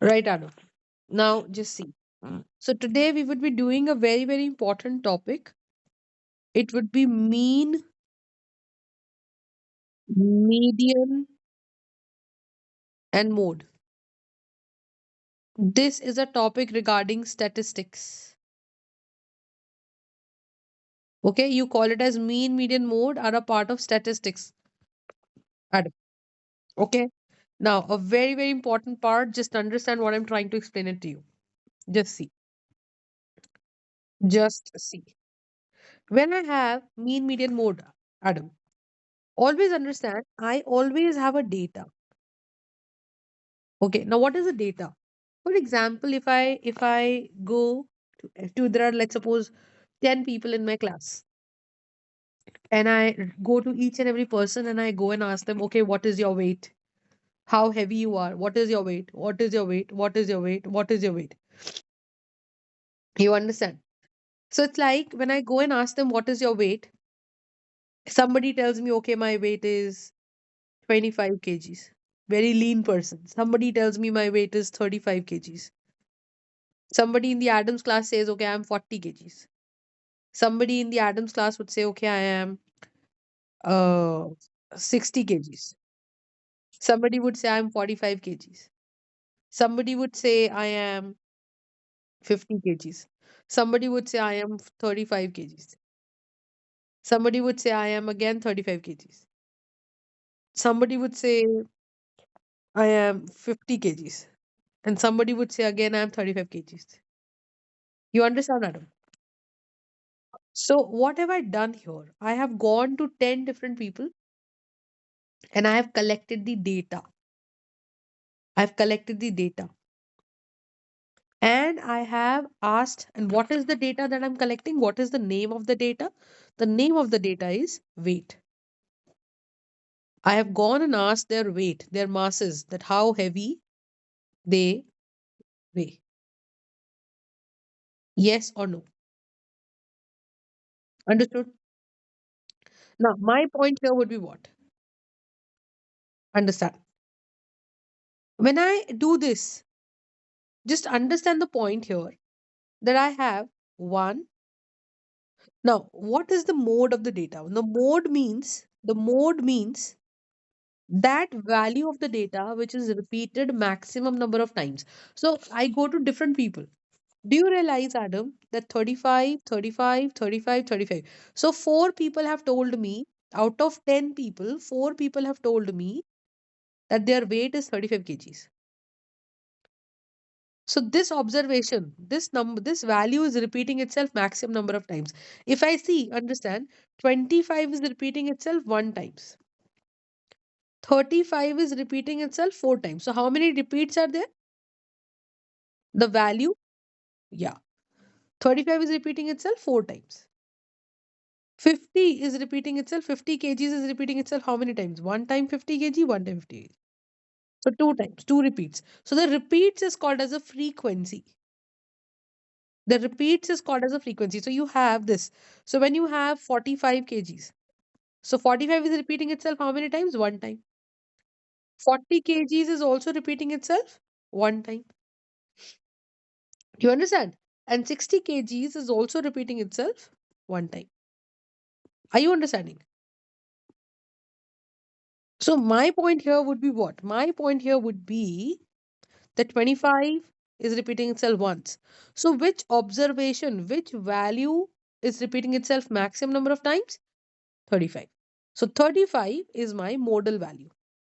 Right, Adam. Now, just see. So, today we would be doing a very, very important topic. It would be mean, median, and mode. This is a topic regarding statistics. Okay, you call it as mean, median, mode are a part of statistics, Adam. Okay. Now, a very, very important part, just understand what I'm trying to explain it to you. Just see. Just see. When I have mean, median, mode, Adam, always understand I always have a data. Okay, now what is the data? For example, if I go to there are, let's suppose, 10 people in my class, and I go to each and every person and I go and ask them, okay, what is your weight? How heavy you are? What is your weight? What is your weight? What is your weight? What is your weight? You understand? So it's like when I go and ask them, what is your weight? Somebody tells me, okay, my weight is 25 kgs. Very lean person. Somebody tells me my weight is 35 kgs. Somebody in the Adams class says, okay, I'm 40 kgs. Somebody in the Adams class would say, okay, I am uh 60 kgs. Somebody would say I'm 45 kgs. Somebody would say I am 50 kgs. Somebody would say I am 35 kgs. Somebody would say I am again 35 kgs. Somebody would say I am 50 kgs. And somebody would say again I am 35 kgs. You understand, Adam? So what have I done here? I have gone to 10 different people and I have collected the data. I've collected the data. And I have asked, and what is the data that I'm collecting? What is the name of the data? The name of the data is weight. I have gone and asked their weight, their masses, that how heavy they weigh. Yes or no? Understood? Now, my point here would be what? Understand. When I do this, just understand the point here that I have one. Now, what is the mode of the data? The mode means that value of the data which is repeated maximum number of times. So I go to different people. Do you realize, Adam, that 35, 35, 35, 35? So four people have told me, out of 10 people, four people have told me that their weight is 35 kgs. So this observation, this number, this value is repeating itself maximum number of times. If I see, understand, 25 is repeating itself one times. 35 is repeating itself four times. So how many repeats are there? The value, yeah. 35 is repeating itself four times. 50 is repeating itself, 50 kgs is repeating itself how many times? One time 50 kg, one time 50 kg. So two times, two repeats. So the repeats is called as a frequency. The repeats is called as a frequency. So you have this. So when you have 45 kgs, so 45 is repeating itself how many times? One time. 40 kgs is also repeating itself one time. Do you understand? And 60 kgs is also repeating itself one time. Are you understanding? So my point here would be what? My point here would be that 25 is repeating itself once. So which observation, which value is repeating itself maximum number of times? 35. So 35 is my modal value.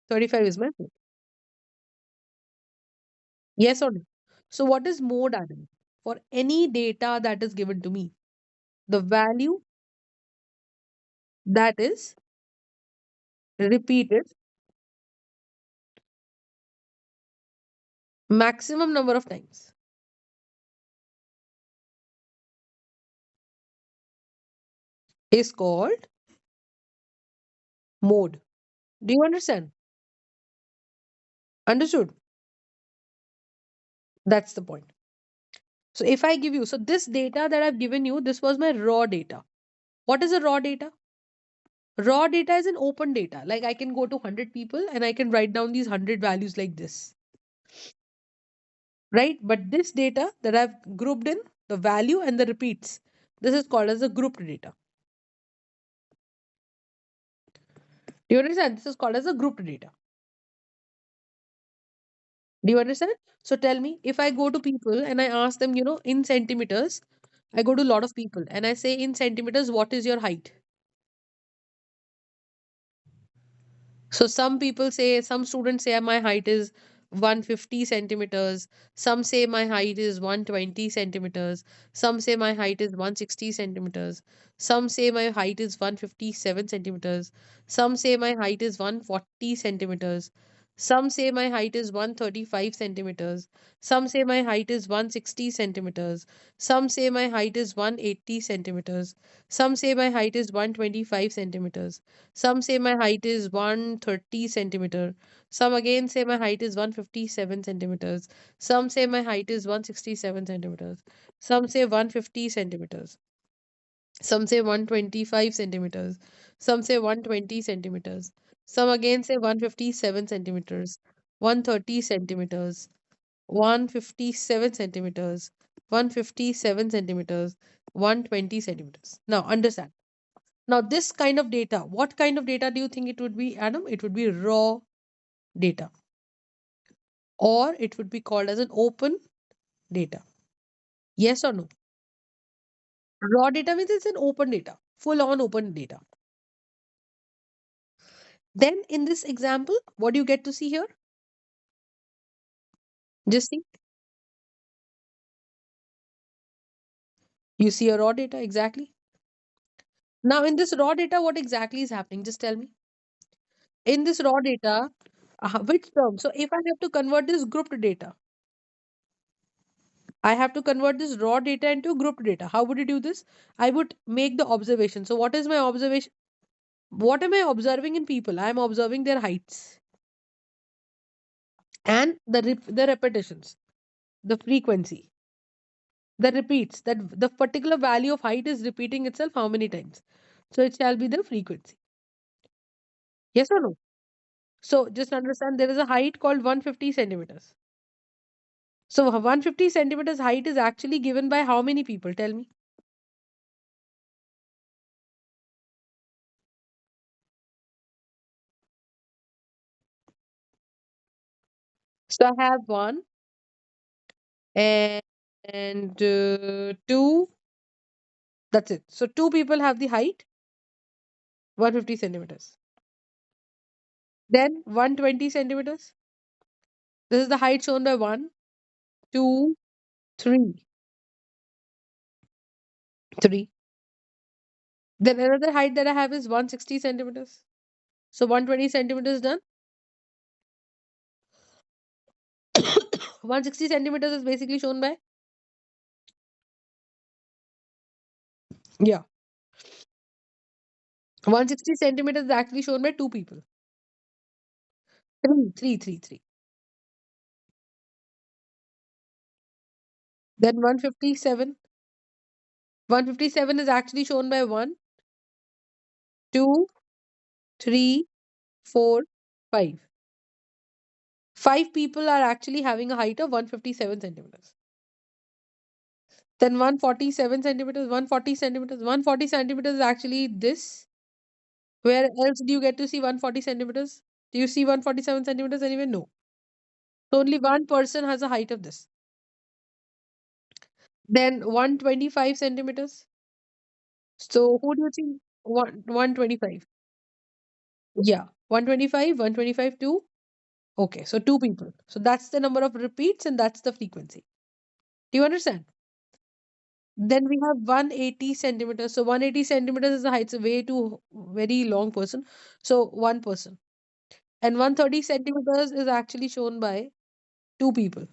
35 is my mode. Yes or no? So what is mode, Adam? For any data that is given to me, the value that is repeated maximum number of times is called mode. Do you understand? Understood? That's the point. So if I give you, so this data that I've given you, this was my raw data. What is a raw data? Raw data is an open data. Like I can go to 100 people and I can write down these 100 values like this. right? But this data that I've grouped in the value and the repeats, this is called as a grouped data. Do you understand? This is called as a grouped data. Do you understand? So tell me, if I go to people and I ask them, in centimeters, I go to a lot of people and I say, in centimeters, what is your height? So some people say, some students say my height is 150 centimeters. Some say my height is 120 centimeters. Some say my height is 160 centimeters. Some say my height is 157 centimeters. Some say my height is 140 centimeters. Some say my height is 135 centimeters. Some say my height is 160 centimeters. Some say my height is 180 centimeters. Some say my height is 125 centimeters. Some say my height is 130 centimeter. Some again say my height is 157 centimeters. Some say my height is 167 centimeters. Some say 150 centimeters. Some say 125 centimeters. Some say 120 centimeters. Some again say 157 centimeters. 130 centimeters. 157 centimeters. 157 centimeters. 120 centimeters. Now understand. Now, this kind of data, what kind of data do you think it would be, Adam? It would be raw data, or it would be called as an open data. Yes or no? Raw data means it's an open data, full on open data. Then, in this example, what do you get to see here? Just see. You see a raw data, exactly. Now, in this raw data, what exactly is happening? Just tell me. In this raw data, which term? So, if I have to convert this grouped data, I have to convert this raw data into grouped data. How would you do this? I would make the observation. So, what is my observation? What am I observing in people? I am observing their heights and the repetitions, the frequency, the repeats. That the particular value of height is repeating itself how many times? So, it shall be the frequency. Yes or no? So, just understand there is a height called 150 centimeters. So, 150 centimeters height is actually given by how many people? Tell me. So, I have one and, two. That's it. So, two people have the height 150 centimeters. Then 120 centimeters. This is the height shown by 1, 2, 3, 3. Then another height that I have is 160 centimeters. So 120 centimeters done. 160 centimeters is basically shown by, yeah, 160 centimeters is actually shown by two people. Three. Then 157. 157 is actually shown by 1, 2, 3, 4, 5. Five people are actually having a height of 157 centimeters. Then 147 centimeters, 140 centimeters. 140 centimeters is actually this. Where else do you get to see 140 centimeters? Do you see 147 centimeters anywhere? No. So only one person has a height of this. Then 125 centimeters. So who do you think? 125. Yeah. 125, 125, 2. Okay. So two people. So that's the number of repeats and that's the frequency. Do you understand? Then we have 180 centimeters. So 180 centimeters is the height. It's a way too very long person. So one person. And 130 centimeters is actually shown by two people.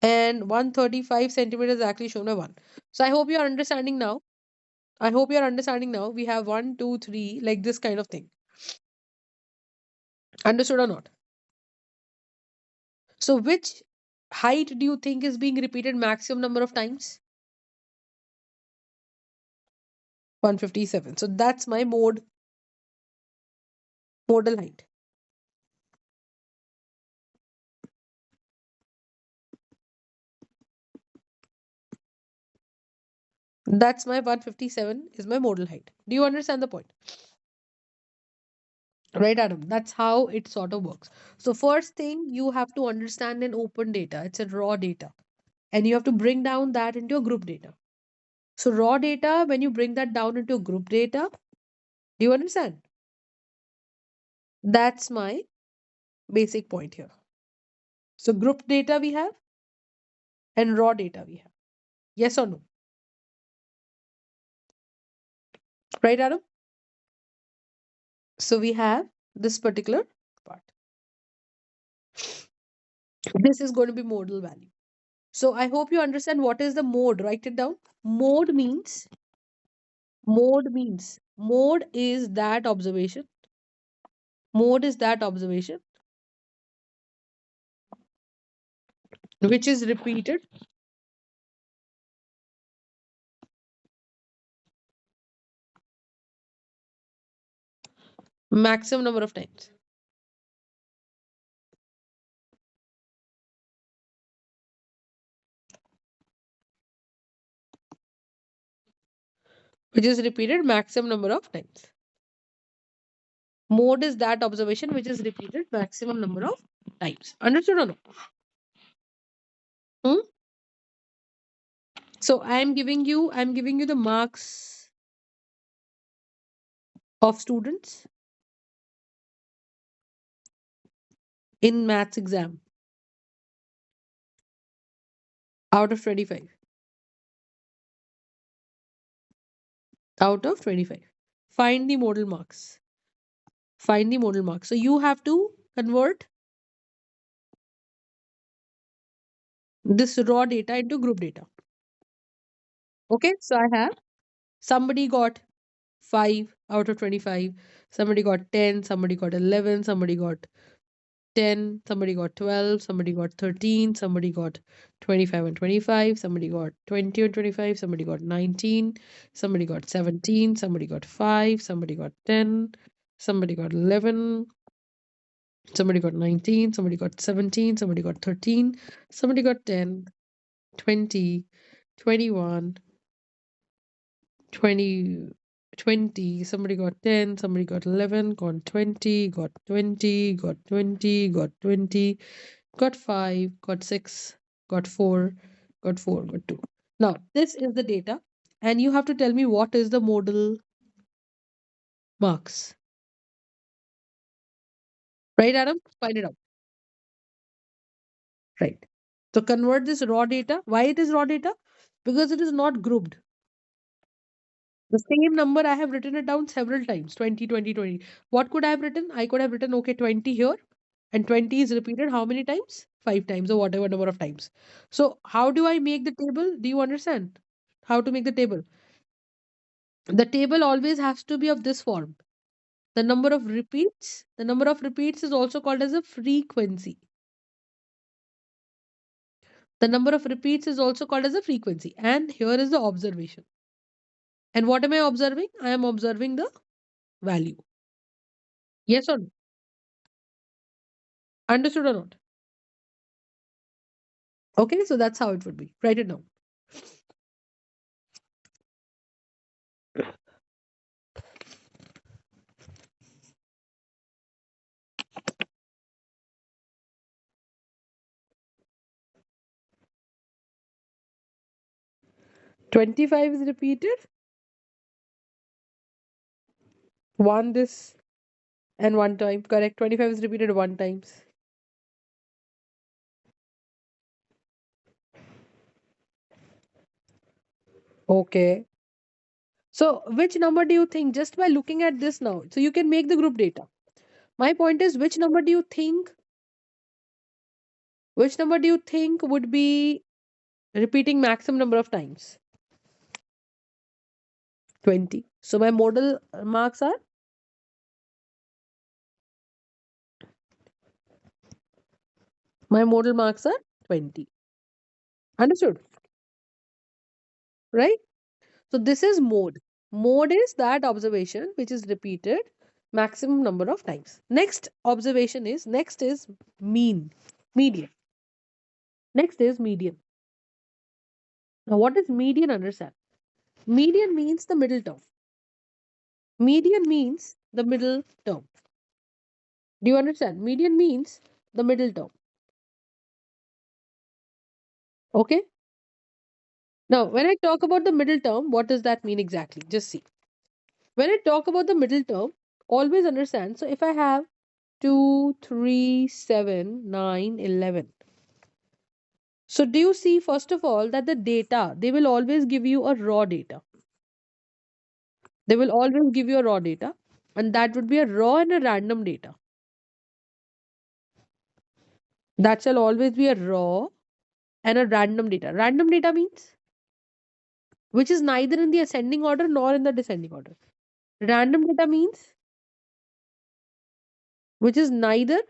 And 135 centimeters is actually shown by 1. So I hope you are understanding now. I hope you are understanding now. We have one, two, three, like this kind of thing. Understood or not? So which height do you think is being repeated maximum number of times? 157. So that's my modal height. That's my 157 is my modal height. Do you understand the point? Right, Adam? That's how it sort of works. So first thing you have to understand in open data, it's a raw data. And you have to bring down that into a group data. So raw data, when you bring that down into group data, do you understand? That's my basic point here. So group data we have and raw data we have. Yes or no? Right, Adam? So we have this particular part. This is going to be modal value. So I hope you understand what is the mode. Write it down. Mode means, mode is that observation. Mode is that observation which is repeated maximum number of times. Which is repeated maximum number of times. Mode is that observation which is repeated maximum number of times. Understood or no? Hmm? So I'm giving you the marks of students in maths exam out of 25. Out of 25. Find the modal marks. Find the modal marks. So you have to convert this raw data into group data. Okay, so I have somebody got 5 out of 25, somebody got 10, somebody got 11, somebody got 10, somebody got 12, somebody got 13, somebody got 25 and 25, somebody got 20 and 25, somebody got 19, somebody got 17, somebody got 5, somebody got 10, somebody got 11, somebody got 19, somebody got 17, somebody got 13, somebody got 10, 20, 21, 20, 20, somebody got 10, somebody got 11, got 20, got 20, got 20, got 20, got 5, got 6, got 4, got 4, got 2. Now, this is the data, and you have to tell me what is the modal marks. Right, Adam? Find it out. Right. So convert this raw data. Why it is raw data? Because it is not grouped. The same number I have written it down several times 20, 20, 20. What could I have written? I could have written, okay, 20 here, and 20 is repeated how many times? 5 times or whatever number of times. So, how do I make the table? Do you understand how to make the table? The table always has to be of this form. The number of repeats is also called as a frequency. The number of repeats is also called as a frequency. And here is the observation. And what am I observing? I am observing the value. Yes or no? Understood or not? Okay, so that's how it would be. Write it down. 25 is repeated. One this and one time. Correct. 25 is repeated one times. Okay. So which number do you think just by looking at this now? So you can make the group data. My point is which number do you think would be repeating maximum number of times? 20. So my modal marks are my modal marks are 20. Understood? Right? So this is mode. Mode is that observation which is repeated maximum number of times. Next is mean. Median. Next is median. Now what is median? Understand? Median means the middle term. Median means the middle term. Do you understand? Median means the middle term. Okay. Now, when I talk about the middle term, what does that mean exactly? Just see. When I talk about the middle term, always understand. So, if I have 2, 3, 7, 9, 11. So, do you see, first of all, that the data, they will always give you a raw data. They will always give you a raw data, and that would be a raw and a random data. That shall always be a raw and a random data. Random data means which is neither in the ascending order nor in the descending order. Random data means which is neither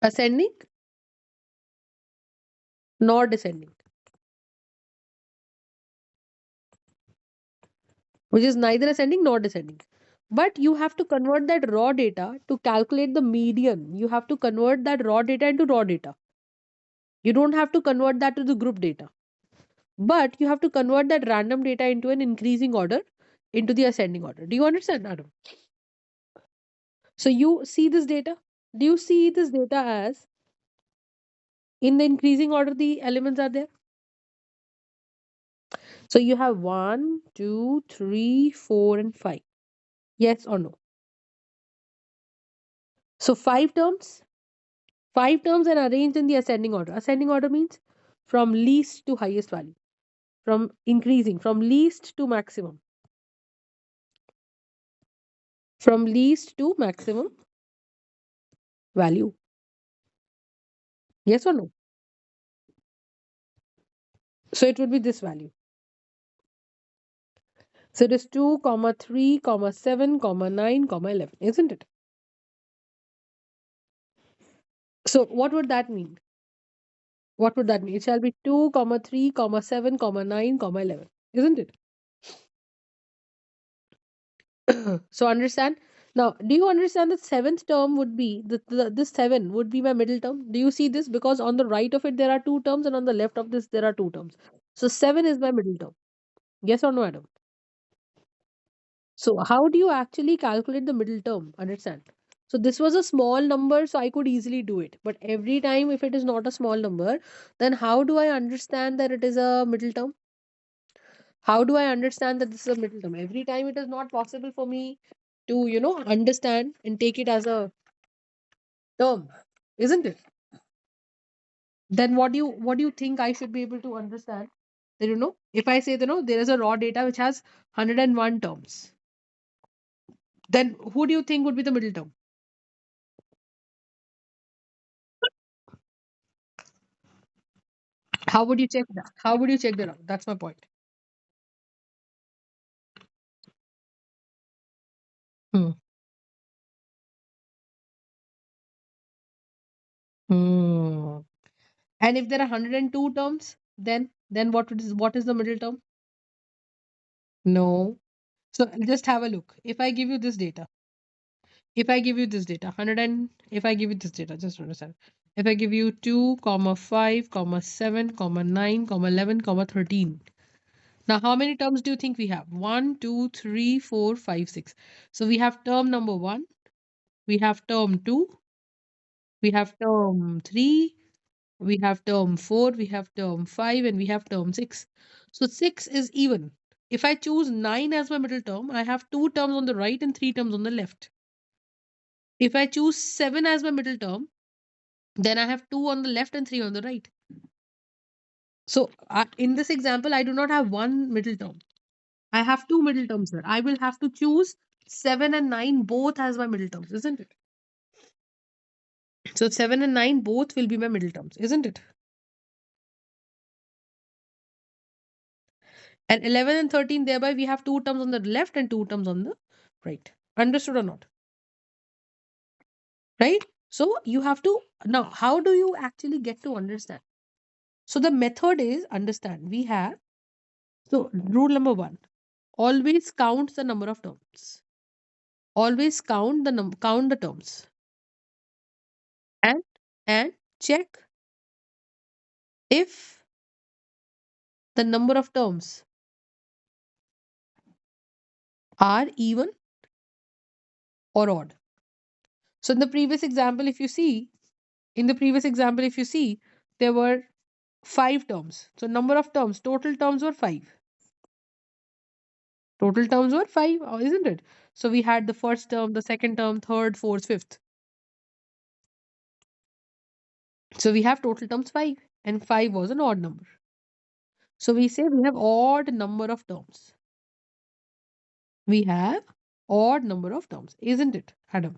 ascending nor descending. Which is neither ascending nor descending. But you have to convert that raw data to calculate the median. You have to convert that raw data into raw data. You don't have to convert that to the group data. But you have to convert that random data into an increasing order, into the ascending order. Do you understand, Adam? So you see this data? Do you see this data as in the increasing order the elements are there? So you have 1, 2, 3, 4, and 5. Yes or no? So five terms are arranged in the ascending order. Ascending order means from least to highest value, from increasing, from least to maximum, from least to maximum value. Yes or no? So it would be this value. So it is 2, comma 3, comma 7, comma 9, comma 11, isn't it? So what would that mean? What would that mean? It shall be 2, comma 3, comma 7, comma 9, comma 11, isn't it? So understand. Now, do you understand the seventh term would be this 7 would be my middle term? Do you see this? Because on the right of it there are two terms and on the left of this there are two terms. So 7 is my middle term. Yes or no, Adam? So how do you actually calculate the middle term? Understand? So this was a small number, so I could easily do it. But every time if it is not a small number, then how do I understand that it is a middle term? How do I understand that this is a middle term? Every time it is not possible for me to, understand and take it as a term, isn't it? Then what do you think I should be able to understand? That, if I say, there is a raw data which has 101 terms, then who do you think would be the middle term? How would you check that? How would you check that out? That's my point. Hmm. Hmm. And if there are 102 terms, then what is the middle term? No. So just have a look. If I give you this data, if I give you this data, 100 and if I give you this data, just understand. If I give you 2, comma 5, comma 7, comma 9, comma 11, comma 13. Now, how many terms do you think we have? 1, 2, 3, 4, 5, 6. So we have term number 1, we have term 2, we have term 3, we have term 4, we have term 5, and we have term 6. So 6 is even. If I choose 9 as my middle term, I have two terms on the right and three terms on the left. If I choose 7 as my middle term, then I have two on the left and three on the right. So in this example, I do not have one middle term. I have two middle terms here. I will have to choose 7 and 9 both as my middle terms, isn't it? So 7 and 9 both will be my middle terms, isn't it? And 11 and 13, thereby we have two terms on the left and two terms on the right. Understood or not? Right? So you have to, now, how do you actually get to understand? So the method is understand. We have, so rule number 1, always count the number of terms. Always count the terms and and check if the number of terms are even or odd. So in the previous example, if you see, there were five terms. So number of terms, total terms were five. Total terms were five, isn't it? So we had the first term, the second term, third, fourth, fifth. So we have total terms five, and five was an odd number. So we say we have odd number of terms. We have odd number of terms, isn't it, Adam?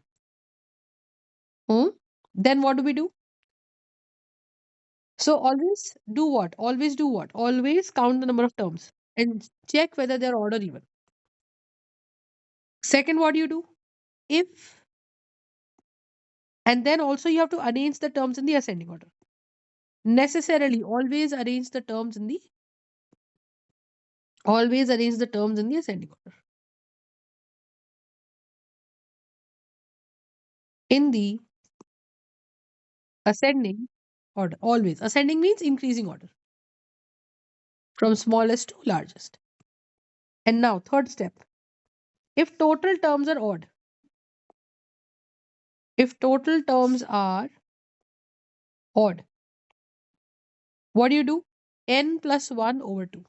Hmm? Then what do we do? So always do what? Always do what? Always count the number of terms and check whether they're odd or even. Second, what do you do? If and then also you have to arrange the terms in the ascending order. Necessarily, always arrange the terms in the ascending order. In the ascending order, always. Ascending means increasing order from smallest to largest. And now, third step. If total terms are odd, if total terms are odd, what do you do? N plus 1 over 2.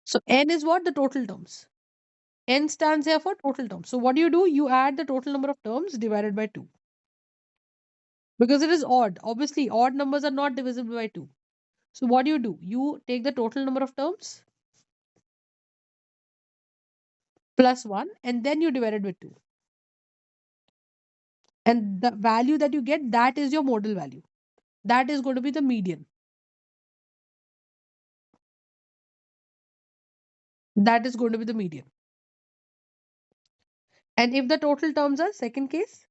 So n is what? The total terms. N stands here for total terms. So what do? You add the total number of terms divided by 2. Because it is odd. Obviously, odd numbers are not divisible by 2. So what do? You take the total number of terms plus 1 and then you divide it with 2. And the value that you get, that is your modal value. That is going to be the median. That is going to be the median. And if the total terms are, second case,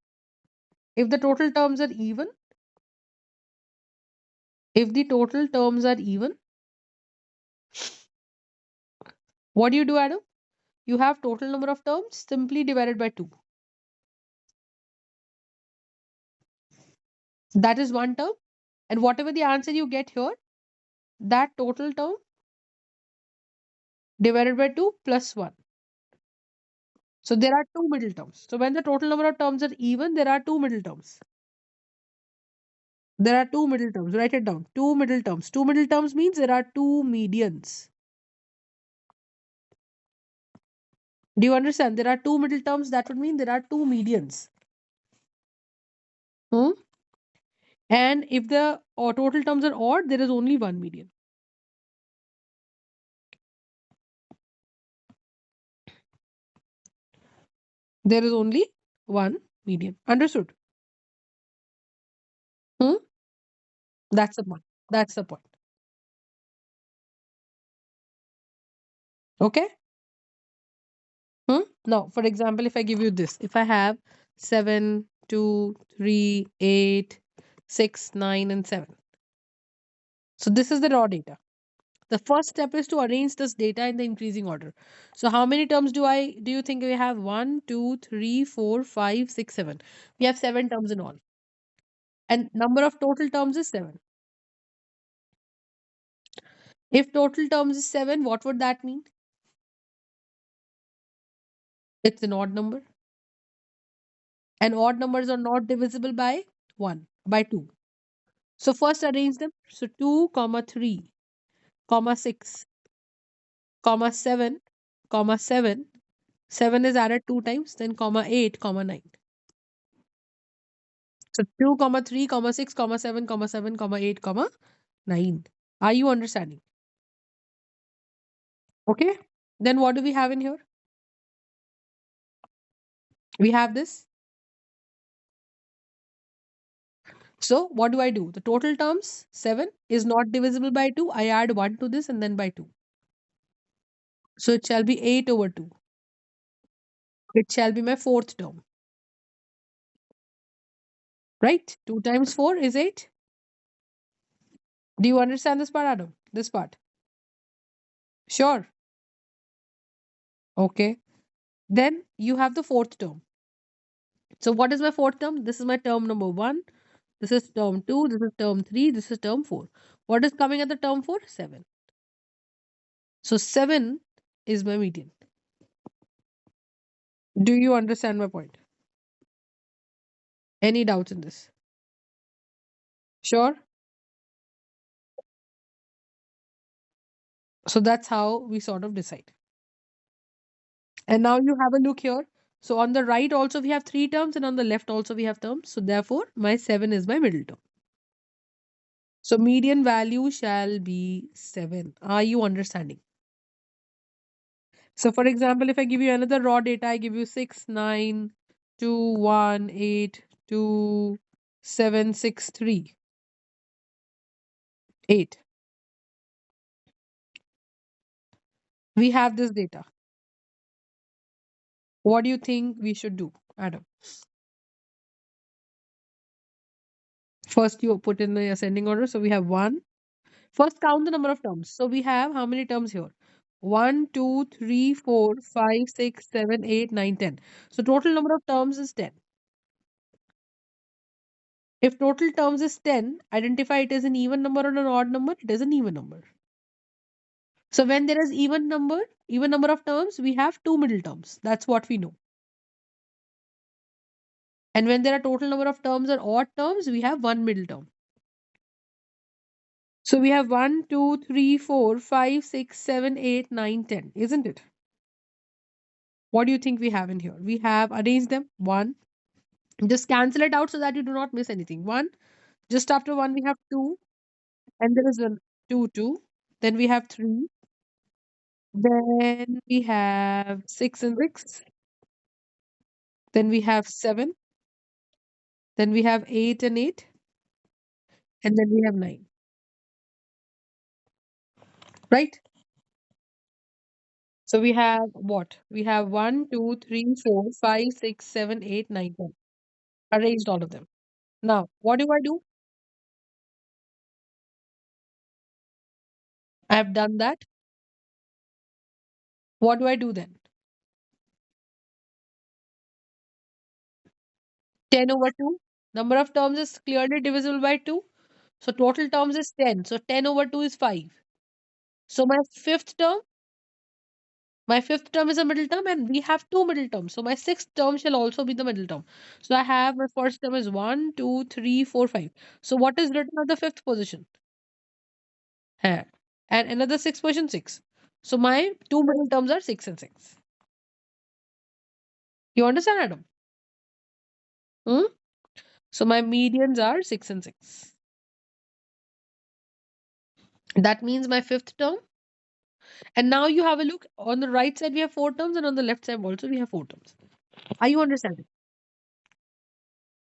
if the total terms are even, if the total terms are even, what do, Adam? You have total number of terms simply divided by 2. That is one term. And whatever the answer you get here, that total term divided by 2 plus 1. So there are two middle terms. So when the total number of terms are even, there are two middle terms. There are two middle terms. Write it down. Two middle terms. Two middle terms means there are two medians. Do you understand? There are two middle terms. That would mean there are two medians. Hmm? And if the total terms are odd, there is only one median. There is only one median. Understood? Hmm? That's the point. That's the point. Okay? Hmm? Now, for example, if I give you this, if I have 7, 2, 3, 8, 6, 9, and 7. So this is the raw data. The first step is to arrange this data in the increasing order. So how many terms do you think we have? 1, 2, 3, 4, 5, 6, 7. We have 7 terms in all. And number of total terms is 7. If total terms is 7, what would that mean? It's an odd number. And odd numbers are not divisible by 1, by 2. So first arrange them. So 2, comma 3, comma 6, comma 7, comma 7. 7 is added 2 times, then comma 8, comma 9. So 2, comma 3, comma 6, comma 7, comma 7, comma 8, comma 9. Are you understanding? Okay. Then what do we have in here? We have this. So what do? The total terms, 7, is not divisible by 2. I add 1 to this and then by 2. So it shall be 8 over 2. It shall be my fourth term. Right? 2 times 4 is 8. Do you understand this part, Adam? This part? Sure. Okay. Then you have the fourth term. So what is my fourth term? This is my term number 1. This is term 2. This is term 3. This is term 4. What is coming at the term 4? 7. So 7 is my median. Do you understand my point? Any doubts in this? Sure. So that's how we sort of decide. And now you have a look here. So on the right also we have three terms, and on the left also we have terms. So therefore my 7 is my middle term. So median value shall be 7. Are you understanding? So for example, if I give you another raw data, I give you 6, 9, 2, 1, 8, 2, 7, 6, 3, 8. We have this data. What do you think we should do, Adam? First, you put in the ascending order. So we have 1. First, count the number of terms. So we have how many terms here? 1, 2, 3, 4, 5, 6, 7, 8, 9, 10. So total number of terms is 10. If total terms is 10, identify it as an even number or an odd number. It is an even number. So when there is even number of terms, we have two middle terms. That's what we know. And when there are total number of terms or odd terms, we have one middle term. So we have 1, 2, 3, 4, 5, 6, 7, 8, 9, 10, isn't it? What do you think we have in here? We have arranged them. 1. Just cancel it out so that you do not miss anything. 1. Just after 1, we have 2. And there is 1, 2, 2. Then we have 3. Then we have 6 and 6. Then we have 7. Then we have 8 and 8. And then we have 9. Right? So we have what? We have 1, 2, 3, 4, 5, 6, 7, 8, 9, 10. Arranged all of them. Now, what do I do? I have done that. What do I do then? 10 over 2. Number of terms is clearly divisible by 2. So total terms is 10. So 10 over 2 is 5. So my fifth term is a middle term, and we have two middle terms. So my sixth term shall also be the middle term. So I have my first term is 1, 2, 3, 4, 5. So what is written at the fifth position? Here. And another sixth position, 6. So my two middle terms are 6 and 6. You understand, Adam? Hmm? So my medians are 6 and 6. That means my fifth term. And now you have a look. On the right side, we have four terms, and on the left side also we have four terms. Are you understanding?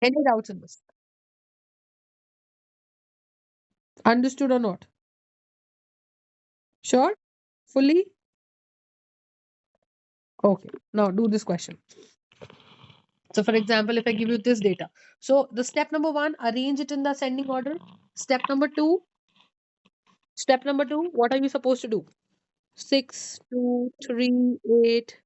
Any doubts in this? Understood or not? Sure? Fully? Okay. Now do this question. So for example, if I give you this data. So the step number 1, arrange it in the ascending order. Step number 2, what are you supposed to do? 6, 2, 3, 8.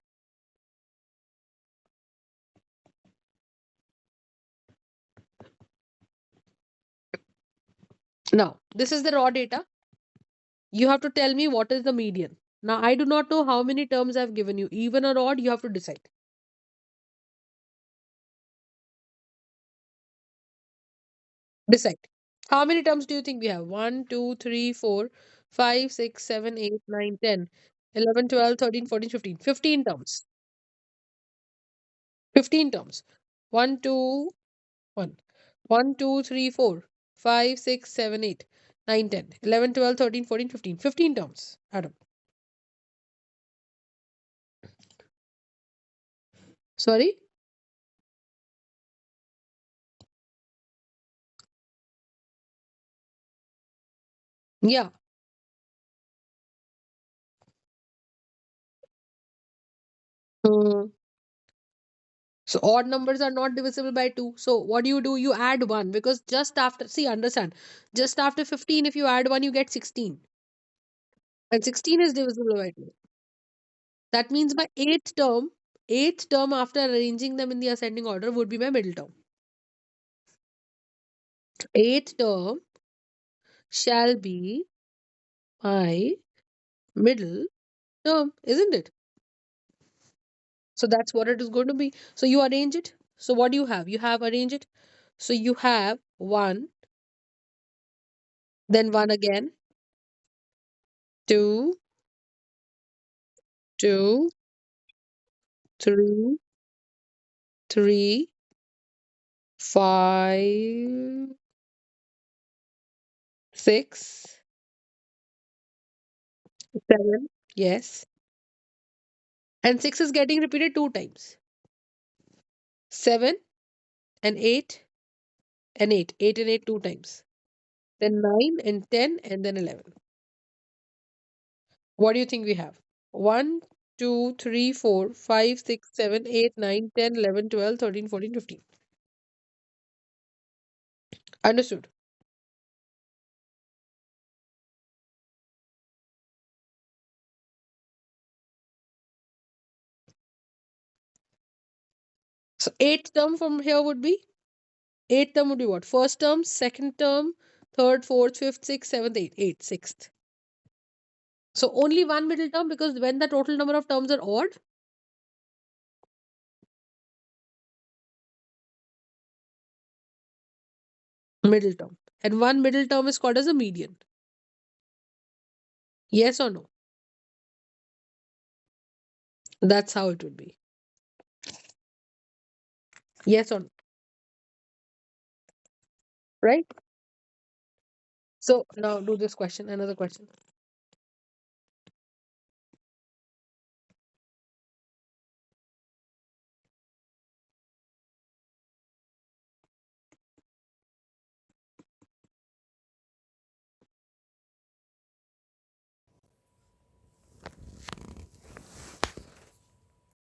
Now, this is the raw data. You have to tell me what is the median. Now, I do not know how many terms I've given you. Even or odd, you have to decide. Decide. How many terms do you think we have? 1, 2, 3, 4, 5, 6, 7, 8, 9, 10, 11, 12, 13, 14, 15. 15 terms. 15 terms. 1, 2, 1. 1, 2, 3, 4, 5, 6, 7, 8, 9, 10, 11, 12, 13, 14, 15. 15 terms. Adam. Sorry? Yeah. Hmm. So odd numbers are not divisible by 2. So what do? You add 1, because just after, see, understand, just after 15, if you add 1, you get 16. And 16 is divisible by 2. That means my eighth term after arranging them in the ascending order would be my middle term. Eighth term shall be my middle term, isn't it? So that's what it is going to be. So you arrange it. So what do you have? You have arrange it. So you have 1, then 1 again, 2, 2, 3, 3, 5, 6, 7. Yes. And 6 is getting repeated 2 times. 7 and 8 and 8. 8 and 8 2 times. Then 9 and 10 and then 11. What do you think we have? 1, 2, 3, 4, 5, 6, 7, 8, 9, 10, 11, 12, 13, 14, 15. Understood. So eighth term from here would be, eighth term would be what? First term, second term, third, fourth, fifth, sixth, seventh, eighth, eighth, sixth. So only one middle term, because when the total number of terms are odd, middle term. And one middle term is called as a median. Yes or no? That's how it would be. Yes or no? Right? So now do this question, another question.